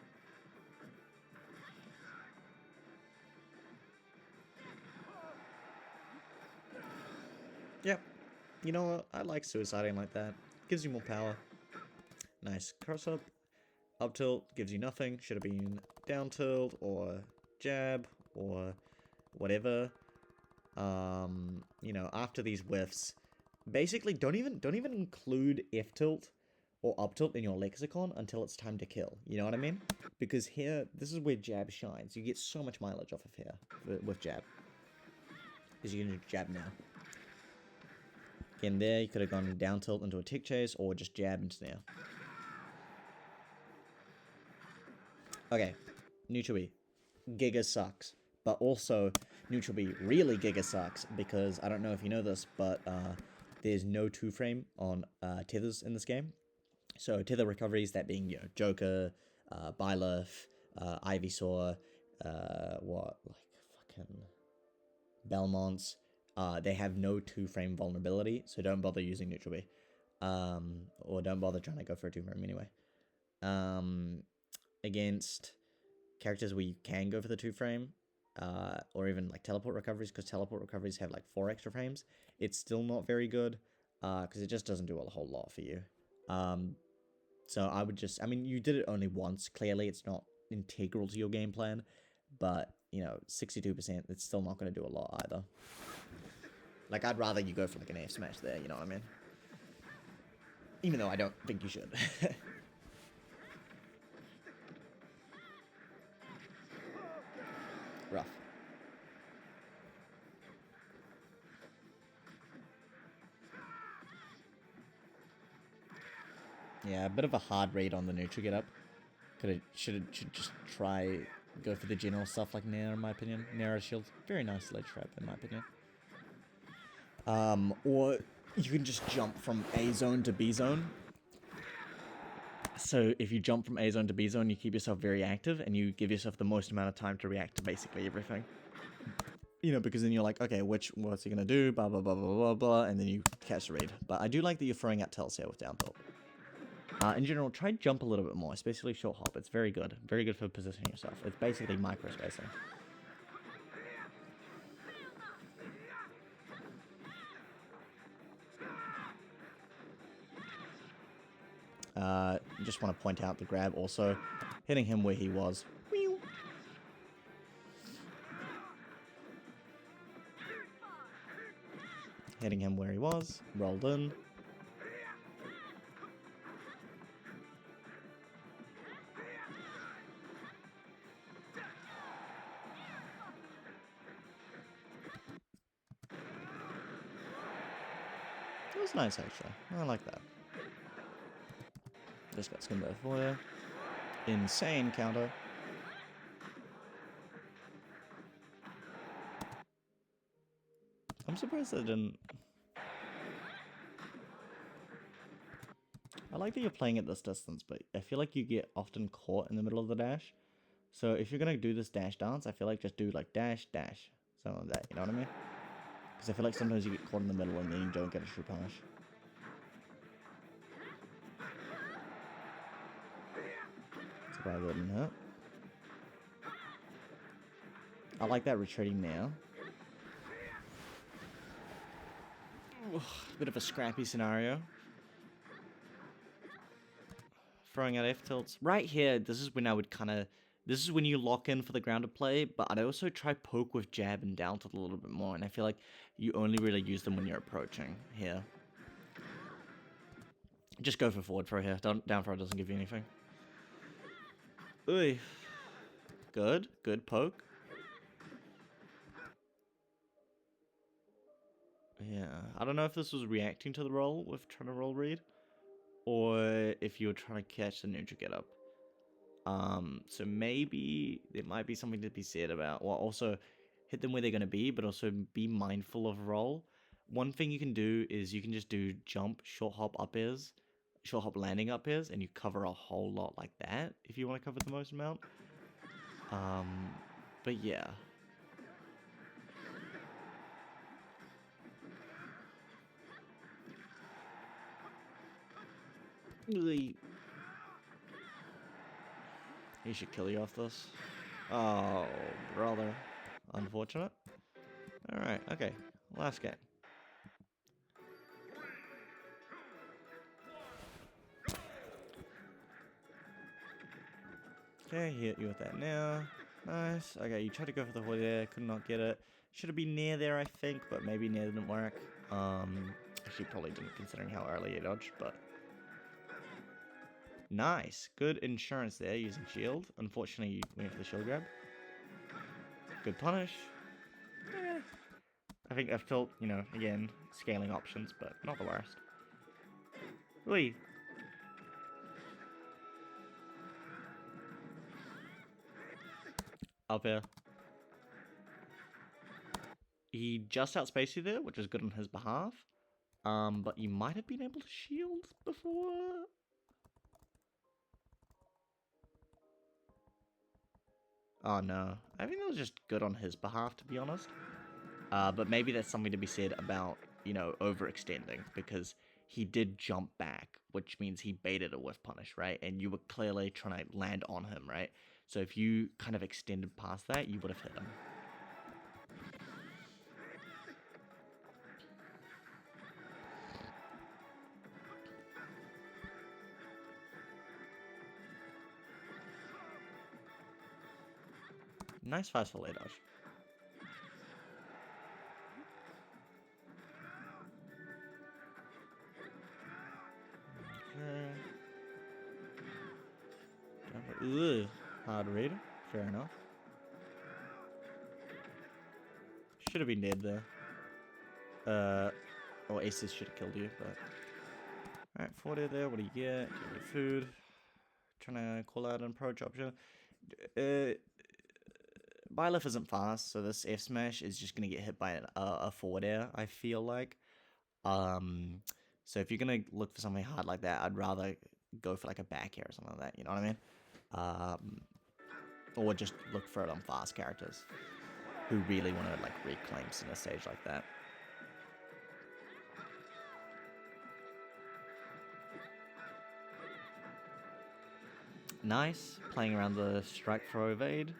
Yep. You know what? I like suiciding like that. Gives you more power. Nice cross up. Up tilt gives you nothing. Should have been down tilt or jab or whatever. You know, after these whiffs, basically don't even include F tilt or up tilt in your lexicon until it's time to kill. You know what I mean? Because here, this is where jab shines. You get so much mileage off of here with jab. Because you can do jab now. Again, there you could have gone down tilt into a tick chase or just jab into there. Okay, neutral B. Giga sucks. But also, neutral B really giga sucks because I don't know if you know this, but there's no 2-frame on tethers in this game. So tether recoveries, that being, you know, Joker, Byleth, Ivysaur, fucking Belmonts, they have no 2-frame vulnerability, so don't bother using neutral B. Or don't bother trying to go for a 2-frame anyway. Against characters where you can go for the 2-frame, or even like teleport recoveries, because teleport recoveries have like 4 extra frames, it's still not very good, because it just doesn't do a whole lot for you. So I would just, I mean, you did it only once, clearly it's not integral to your game plan, but, you know, 62%, it's still not going to do a lot either. Like, I'd rather you go for like an AF smash there, you know what I mean? Even though I don't think you should. Rough. Yeah, a bit of a hard read on the neutral get up. Should just try go for the general stuff like Nair, in my opinion. Nair shield, very nice ledge trap in my opinion. Or you can just jump from A zone to B zone. So if you jump from A zone to B zone, you keep yourself very active and you give yourself the most amount of time to react to basically everything. You know, because then you're like, okay, what's he gonna do? Blah blah blah blah blah blah, and then you catch the read. But I do like that you're throwing out tells here with down tilt. In general, try jump a little bit more, especially short hop. It's very good for positioning yourself. It's basically micro spacing. Just want to point out the grab also hitting him where he was. Hitting him where he was, rolled in. It was nice actually. I like that. Just got skimmed for you. Insane counter. I'm surprised they didn't. I like that you're playing at this distance, but I feel like you get often caught in the middle of the dash. So if you're gonna do this dash dance, I feel like just do like dash, dash. Something like that, you know what I mean? Because I feel like sometimes you get caught in the middle and then you don't get a true punish. Surprised that didn't hurt. I like that retreating now. Bit of a scrappy scenario. Throwing out F tilts. Right here, this is when I would kind of... This is when you lock in for the grounded play, but I'd also try poke with jab and down tilt a little bit more, and I feel like you only really use them when you're approaching here. Just go for forward throw here. Down throw doesn't give you anything. Ooh. Good. Good poke. Yeah. I don't know if this was reacting to the roll with trying to roll read, or if you were trying to catch the neutral get up. So maybe there might be something to be said about, well, also hit them where they're going to be, but also be mindful of roll. One thing you can do is you can just do jump, short hop up airs, short hop landing up airs, and you cover a whole lot like that if you want to cover the most amount. But yeah. Really. He should kill you off this. Oh, brother. Unfortunate. Alright, okay. Last game. Okay, hit you with that now. Nice. Okay, you tried to go for the hood there, could not get it. Should have been near there, I think, but maybe near didn't work. Actually, probably didn't, considering how early you dodged, but... Nice. Good insurance there using shield. Unfortunately, you went for the shield grab. Good punish. Eh. I think F tilt, you know, again, scaling options, but not the worst. Oi. Up here. He just outspaced you there, which is good on his behalf. But you might have been able to shield before. Oh no, I think that was just good on his behalf, to be honest. But maybe that's something to be said about, you know, overextending, because he did jump back, which means he baited a whiff punish, right? And you were clearly trying to land on him, right? So if you kind of extended past that, you would have hit him. Nice fast fillet dodge. Okay. Ugh. Hard read. Fair enough. Should have been dead there. Or Aces should have killed you, but... Alright, 40 there. What do you get? Get your food. Trying to call out an approach option. Byleth isn't fast, so this F smash is just going to get hit by a forward air, I feel like. So if you're going to look for something hard like that, I'd rather go for like a back air or something like that, you know what I mean? Or just look for it on fast characters who really want to like reclaim in a stage like that. Nice, playing around the strike throw evade.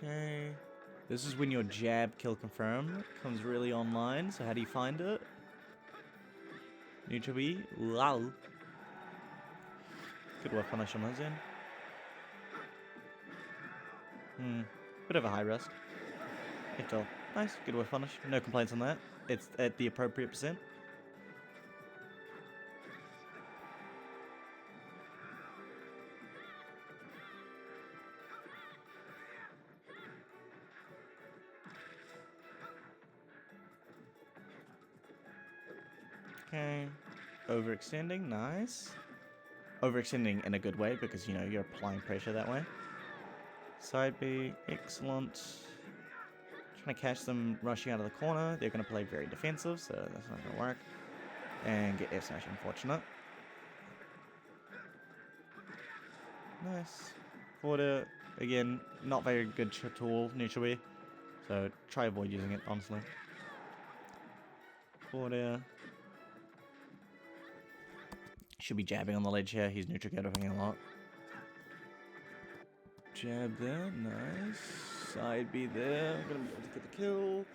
Okay. This is when your jab kill confirm comes really online. So how do you find it? Neutral B. Wow. Good whiff punish on those in. Bit of a high risk. Hit all. Nice. Good whiff punish. No complaints on that. It's at the appropriate percent. Okay. Overextending. Nice. Overextending in a good way because, you know, you're applying pressure that way. Side B. Excellent. Trying to catch them rushing out of the corner. They're going to play very defensive, so that's not going to work. And get F smash, unfortunate. Nice. Forward, again, not very good tool, neutral B. So try avoid using it, honestly. Forward. Should be jabbing on the ledge here. He's neutral catapulting a lot. Jab there, nice. Side B there. I'm gonna be able to get the kill.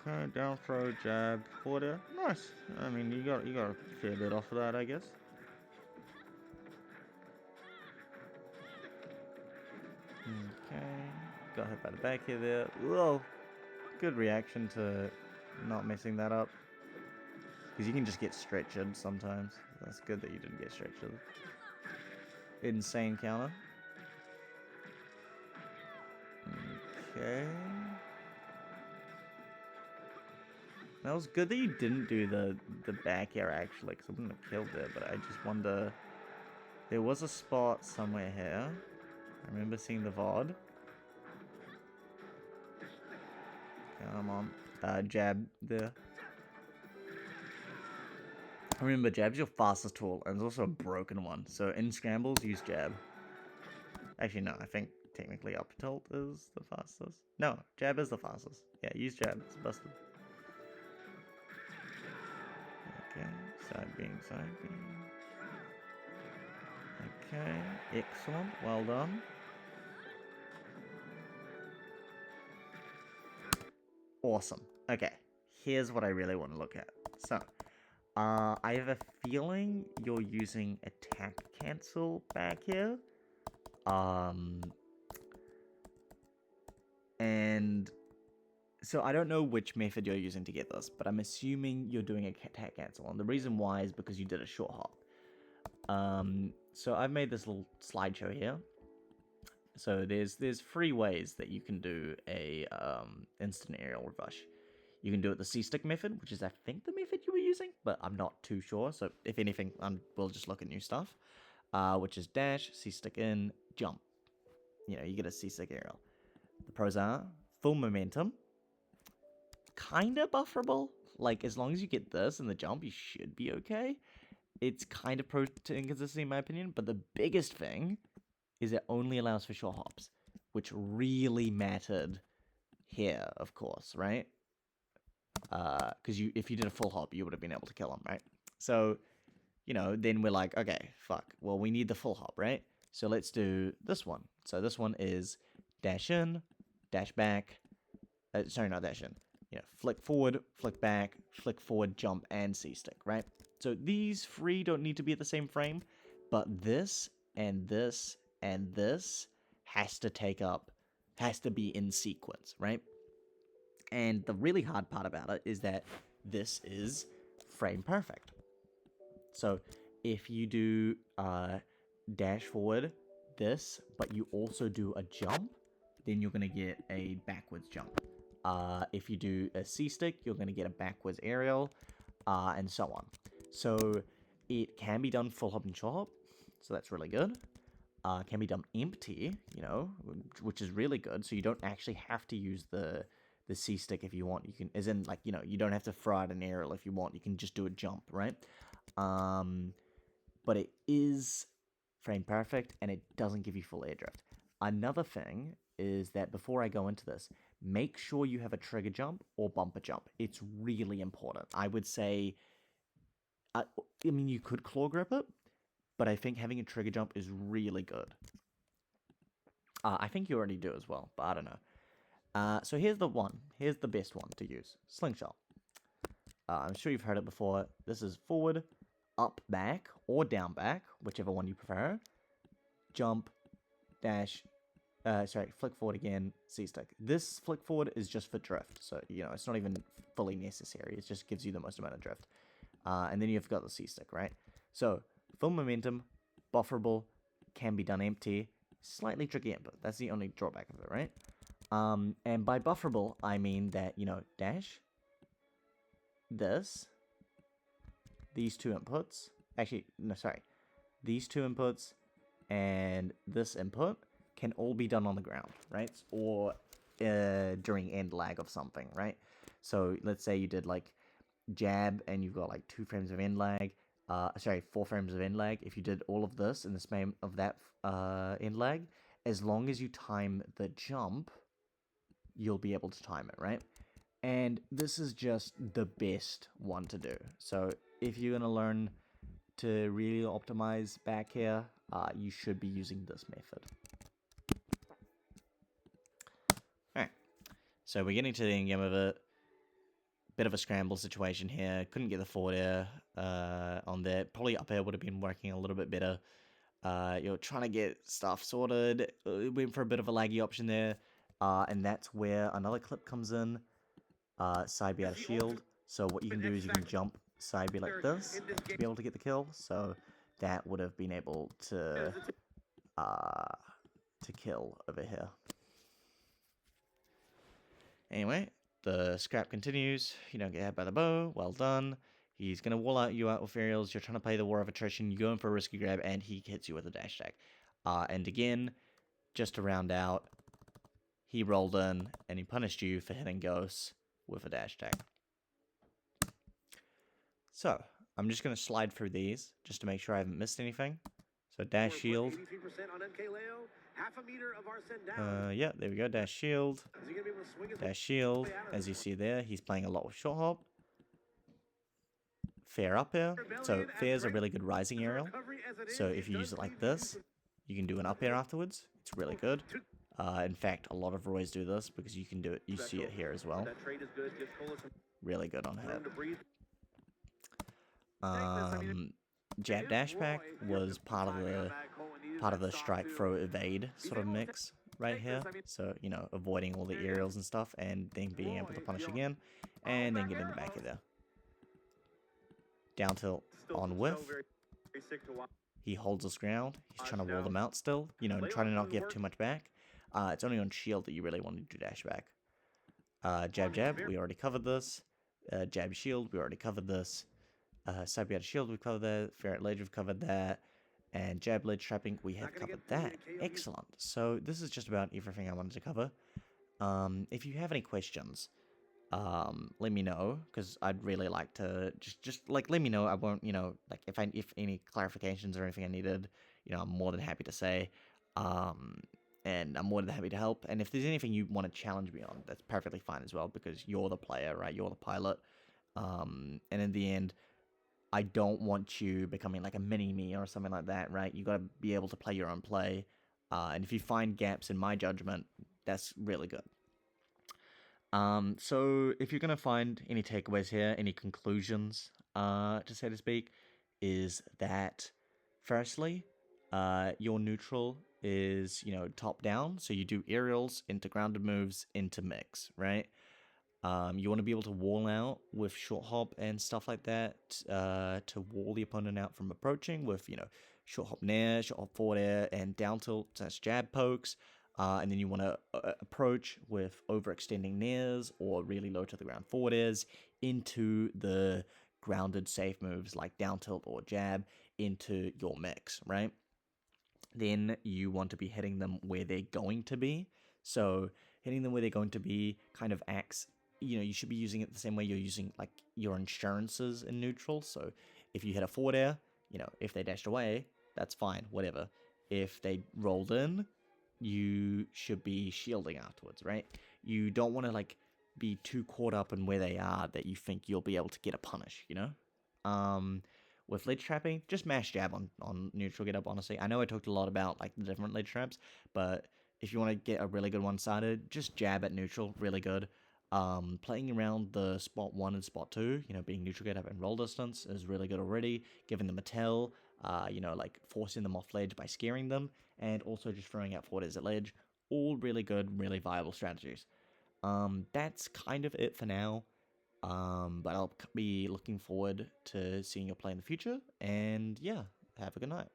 Okay, down throw, jab, forward. Nice. I mean, you got a fair bit off of that, I guess. Okay, got hit by the back here there. Whoa, good reaction to not messing that up. Because you can just get stretched sometimes. That's good that you didn't get stretched. Insane counter. Okay. That was good that you didn't do the back air actually, because I wouldn't have killed it, but I just wonder... There was a spot somewhere here. I remember seeing the VOD. Come on. Jab there. Remember, jab's your fastest tool, and it's also a broken one. So in scrambles, use jab. Actually, no, I think technically up tilt is the fastest. No, jab is the fastest. Yeah, use jab. It's busted. Okay, side being. Okay, excellent. Well done. Awesome. Okay, here's what I really want to look at. So, I have a feeling you're using attack cancel back here. And so I don't know which method you're using to get this, but I'm assuming you're doing attack cancel. And the reason why is because you did a short hop. So I've made this little slideshow here. So there's 3 ways that you can do a instant aerial rush. You can do it the C-stick method, which is I think the method you were using, but I'm not too sure. So if anything, we'll just look at new stuff, which is dash, C-stick in, jump. You know, you get a C-stick aerial. The pros are full momentum, kind of bufferable. Like, as long as you get this in the jump, you should be okay. It's kind of pro to inconsistency in my opinion, but the biggest thing is it only allows for short hops, which really mattered here, of course, right? Because if you did a full hop, you would have been able to kill him, right? So, you know, then we're like, okay, fuck. Well, we need the full hop, right? So let's do this one. So this one is dash in, dash back. Sorry, not dash in. You know, flick forward, flick back, flick forward, jump, and C-stick, right? So these 3 don't need to be at the same frame, but this and this and this has to be in sequence, right? And the really hard part about it is that this is frame perfect. So if you do dash forward this, but you also do a jump, then you're going to get a backwards jump. If you do a C-stick, you're going to get a backwards aerial, and so on. So it can be done full hop and short hop, so that's really good. Can be done empty, you know, which is really good. So you don't actually have to use the C-stick if you want. You can, as in, like, you know, you don't have to fry out an aerial if you want. You can just do a jump, right? But it is frame perfect, and it doesn't give you full air drift. Another thing is that before I go into this, make sure you have a trigger jump or bumper jump. It's really important. I would say, I mean, you could claw grip it, but I think having a trigger jump is really good. I think you already do as well, but I don't know. So here's the one. Here's the best one to use. Slingshot. I'm sure you've heard it before. This is forward, up, back, or down, back, whichever one you prefer. Jump, dash, flick forward again, C-stick. This flick forward is just for drift, so, you know, it's not even fully necessary. It just gives you the most amount of drift. And then you've got the C-stick, right? So, full momentum, bufferable, can be done empty, slightly tricky input. That's the only drawback of it, right? And by bufferable, I mean that, you know, dash, this, these two inputs, these two inputs and this input can all be done on the ground, right? Or during end lag of something, right? So let's say you did like jab and you've got like 2 frames of end lag, 4 frames of end lag. If you did all of this in the span of that end lag, as long as you time the jump, you'll be able to time it, right? And this is just the best one to do. So if you're going to learn to really optimize back here, you should be using this method. Alright, so we're getting to the end game of it. Bit of a scramble situation here. Couldn't get the forward air on there. Probably up air would have been working a little bit better. You're trying to get stuff sorted. Went for a bit of a laggy option there. And that's where another clip comes in. Side B out of shield. So what you can do is you can jump side B like this to be able to get the kill. So that would have been able to kill over here. Anyway, the scrap continues. You don't get hit by the bow. Well done. He's going to wall out you out with aerials. You're trying to play the war of attrition. You go in for a risky grab, and he hits you with a dash tag. And again, just to round out, he rolled in, and he punished you for hitting ghosts with a dash tag. So, I'm just going to slide through these, just to make sure I haven't missed anything. So, dash shield. Yeah, there we go, dash shield. Dash shield. As you see there, he's playing a lot with short hop. Fair up air. So, fair is a really good rising aerial. So, if you use it like this, you can do an up air afterwards. It's really good. In fact, a lot of Roys do this because you can do it. You see it here as well. Really good on hit. Jab dash back was part of the strike throw evade sort of mix right here. So, you know, avoiding all the aerials and stuff, and then being able to punish again, and then get in the back of there. Down tilt on whiff. He holds his ground. He's trying to wall them out still. You know, trying to not give too much back. It's only on shield that you really want to do dash back. Jab jab, we already covered this. Jab shield, we already covered this. Side out of shield, we've covered that. Ferret ledge, we've covered that. And jab ledge trapping, we have covered that. Excellent. So this is just about everything I wanted to cover. If you have any questions, let me know, because I'd really like to just like let me know. I won't, you know, like if any clarifications or anything I needed, you know, I'm more than happy to say. And I'm more than happy to help. And if there's anything you want to challenge me on, that's perfectly fine as well, because you're the player, right? You're the pilot. And in the end, I don't want you becoming like a mini-me or something like that, right? You got to be able to play your own play. And if you find gaps in my judgment, that's really good. So if you're going to find any takeaways here, any conclusions, to say to speak, is that firstly, your neutral is, you know, top down. So you do aerials into grounded moves into mix, right? You want to be able to wall out with short hop and stuff like that, to wall the opponent out from approaching with, you know, short hop nair, short hop forward air, and down tilt / jab pokes. And then you want to approach with overextending nairs or really low to the ground forward airs into the grounded safe moves like down tilt or jab into your mix, right? Then you want to be hitting them where they're going to be. So hitting them where they're going to be kind of acts, you know, you should be using it the same way you're using like your insurances in neutral. So if you hit a forward air, you know, if they dashed away, that's fine, whatever. If they rolled in, you should be shielding afterwards, right? You don't want to like be too caught up in where they are that you think you'll be able to get a punish, you know? with ledge trapping, just mash jab on neutral get up, honestly. I know I talked a lot about like the different ledge traps, but if you want to get a really good one started, just jab at neutral, really good. Playing around the spot 1 and spot 2, being neutral get up and roll distance is really good already, giving them a tell, like forcing them off ledge by scaring them, and also just throwing out forwards at ledge, all really good, really viable strategies. That's kind of it for now. But I'll be looking forward to seeing your play in the future, and yeah, have a good night.